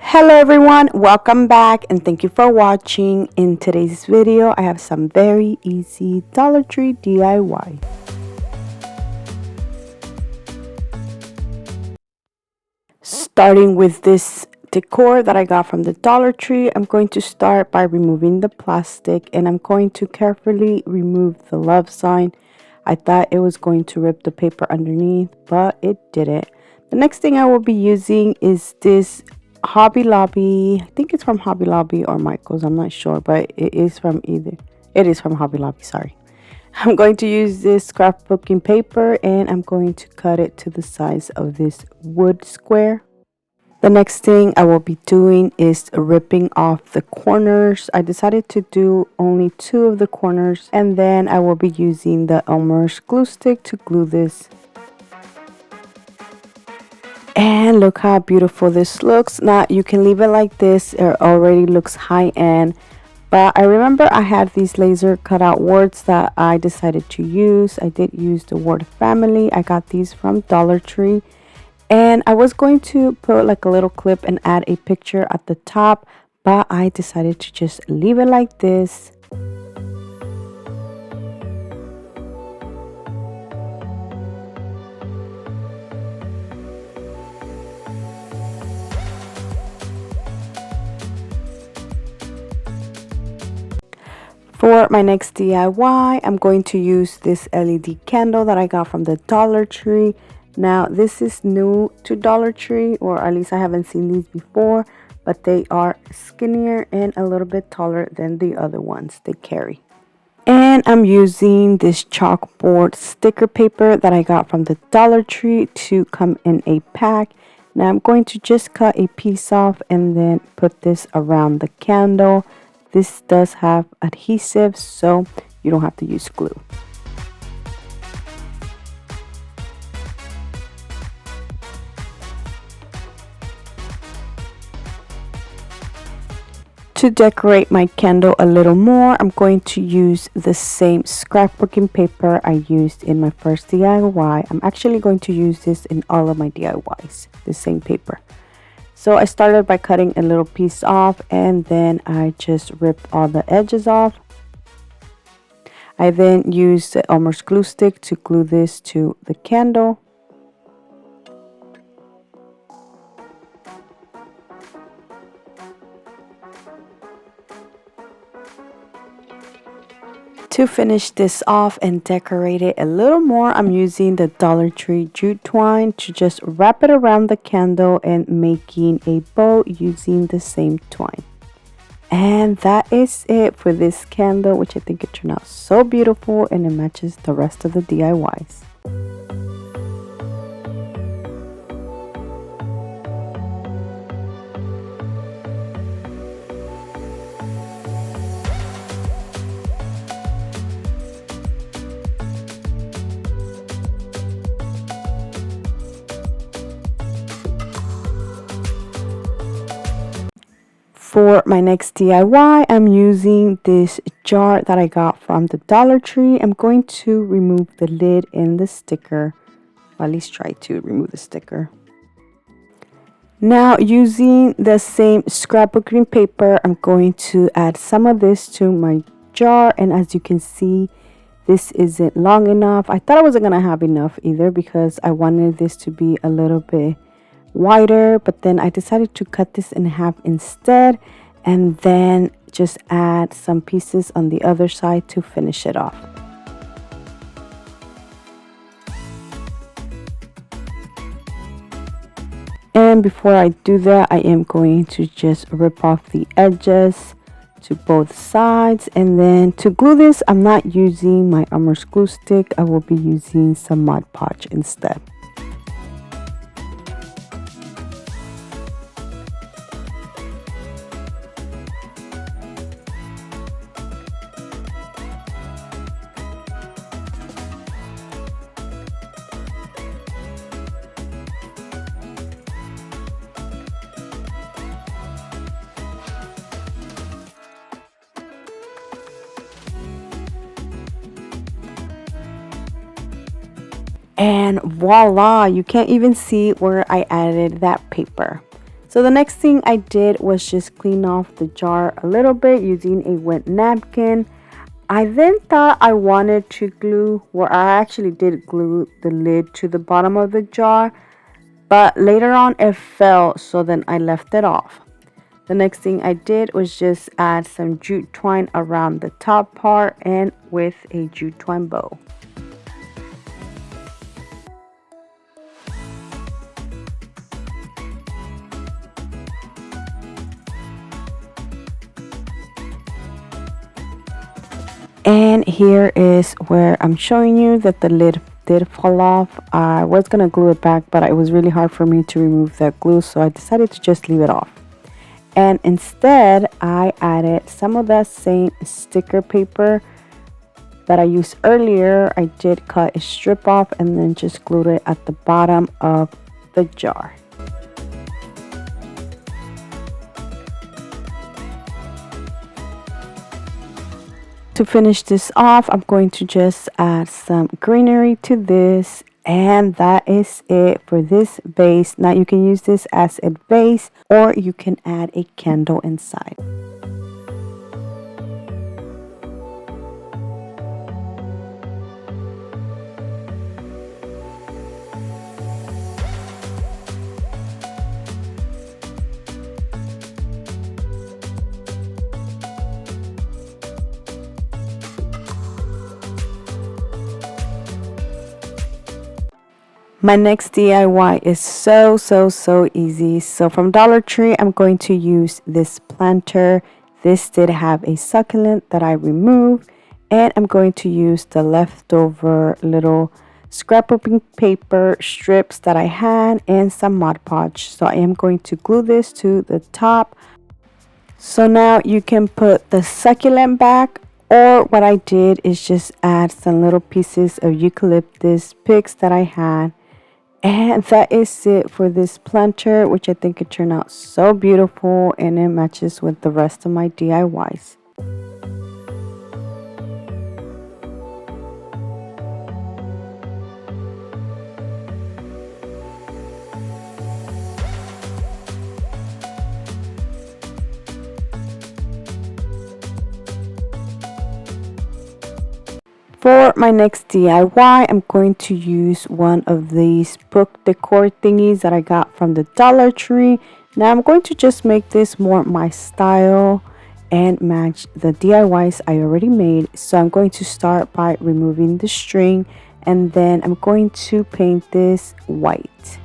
Hello everyone, welcome back and thank you for watching. In today's video, I have some very easy Dollar Tree DIY. Starting with this decor that I got from the Dollar Tree, I'm going to start by removing the plastic and I'm going to carefully remove the love sign. I thought it was going to rip the paper underneath, but it didn't. The next thing I will be using is this Hobby Lobby. I think it's from Hobby Lobby or Michael's, I'm not sure, but it is from Hobby Lobby, sorry. I'm going to use this scrapbooking paper and I'm going to cut it to the size of this wood square. The next thing I will be doing is ripping off the corners. I decided to do only 2 of the corners, and then I will be using the Elmer's glue stick to glue this. And look how beautiful this looks. Now you can leave it like this. It already looks high-end, but I remember I had these laser cutout words that I decided to use. I did use the word family. I got these from Dollar Tree. And I was going to put like a little clip and add a picture at the top, but I decided to just leave it like this. For my next DIY, I'm going to use this LED candle that I got from the Dollar Tree. Now this is new to Dollar Tree, or at least I haven't seen these before, but they are skinnier and a little bit taller than the other ones they carry. And I'm using this chalkboard sticker paper that I got from the Dollar Tree to come in a pack. Now I'm going to just cut a piece off and then put this around the candle. This does have adhesive, so you don't have to use glue. To decorate my candle a little more, I'm going to use the same scrapbooking paper I used in my first DIY. I'm actually going to use this in all of my DIYs, the same paper. So I started by cutting a little piece off and then I just ripped all the edges off. I then used the Elmer's glue stick to glue this to the candle. To finish this off and decorate it a little more, I'm using the Dollar Tree jute twine to just wrap it around the candle and making a bow using the same twine. And that is it for this candle, which I think it turned out so beautiful and it matches the rest of the DIYs. For my next DIY, I'm using this jar that I got from the Dollar Tree. I'm going to remove the lid and the sticker, or at least try to remove the sticker. Now, using the same scrapbooking paper, I'm going to add some of this to my jar, and as you can see, this isn't long enough. I thought I wasn't gonna have enough either because I wanted this to be a little bit wider, but then I decided to cut this in half instead and then just add some pieces on the other side to finish it off. And before I do that, I am going to just rip off the edges to both sides, and then to glue this, I'm not using my Elmer's glue stick. I will be using some Mod Podge instead. And voila, you can't even see where I added that paper. So the next thing I did was just clean off the jar a little bit using a wet napkin. I then thought I wanted to glue, or I actually did glue the lid to the bottom of the jar, but later on it fell, so then I left it off. The next thing I did was just add some jute twine around the top part and with a jute twine bow. And here is where I'm showing you that the lid did fall off. I was gonna glue it back, but it was really hard for me to remove that glue, so I decided to just leave it off. And instead, I added some of that same sticker paper that I used earlier. I did cut a strip off and then just glued it at the bottom of the jar. To finish this off, I'm going to just add some greenery to this, and that is it for this vase. Now you can use this as a vase, or you can add a candle inside. My next DIY is so easy. So from Dollar Tree, I'm going to use this planter. This did have a succulent that I removed, and I'm going to use the leftover little scrapbooking paper strips that I had and some Mod Podge. So I am going to glue this to the top. So now you can put the succulent back, or what I did is just add some little pieces of eucalyptus picks that I had. And that is it for this planter, which I think it turned out so beautiful, and it matches with the rest of my DIYs. For my next DIY, I'm going to use one of these book decor thingies that I got from the Dollar Tree. Now I'm going to just make this more my style and match the DIYs I already made. So I'm going to start by removing the string, and then I'm going to paint this white.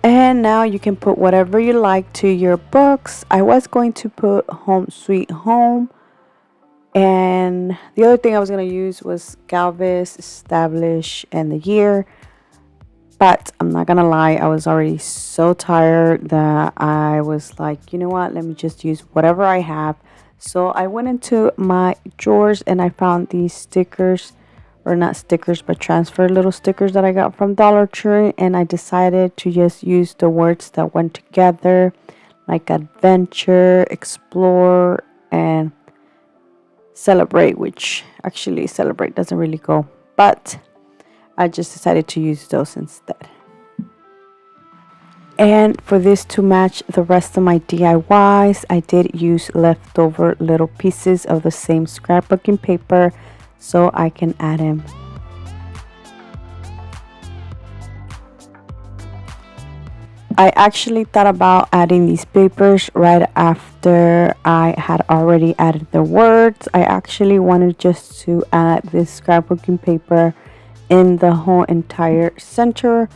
And now you can put whatever you like to your books. I was going to put Home Sweet Home. And the other thing I was going to use was Galvez, Establish, and the year. But I'm not going to lie, I was already so tired that I was like, you know what, let me just use whatever I have. So I went into my drawers and I found these stickers, or not stickers, but transfer little stickers that I got from Dollar Tree. And I decided to just use the words that went together, like adventure, explore, and celebrate, which actually celebrate doesn't really go, but I just decided to use those instead. And for this to match the rest of my DIYs, I did use leftover little pieces of the same scrapbooking paper so I can add them. I actually thought about adding these papers right after I had already added the words. I actually wanted just to add this scrapbooking paper in the whole entire center,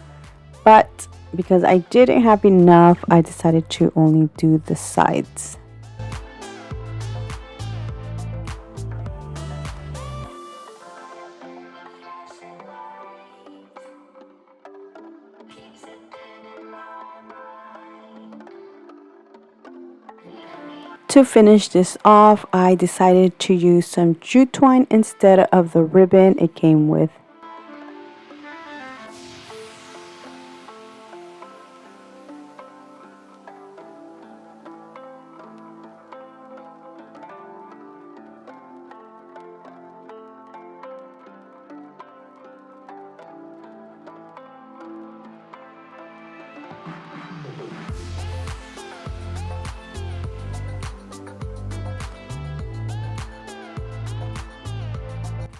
but because I didn't have enough, I decided to only do the sides. To finish this off, I decided to use some jute twine instead of the ribbon it came with.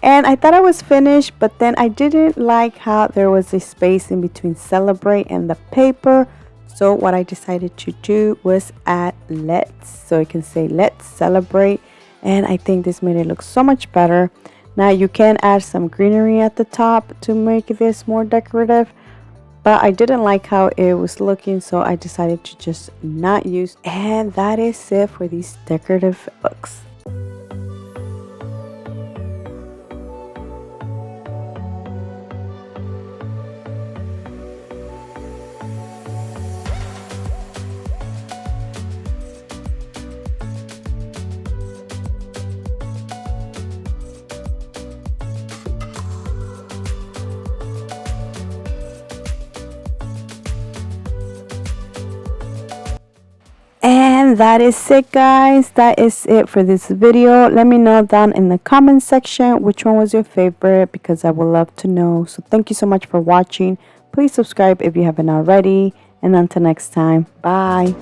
And I thought I was finished, but then I didn't like how there was a space in between celebrate and the paper. So what I decided to do was add let's, so it can say let's celebrate. And I think this made it look so much better. Now you can add some greenery at the top to make this more decorative, but I didn't like how it was looking, so I decided to just not use. And that is it for these decorative books. And that is it, guys. That is it for this video. Let me know down in the comment section which one was your favorite, because I would love to know. So thank you so much for watching. Please subscribe if you haven't already, and until next time, bye.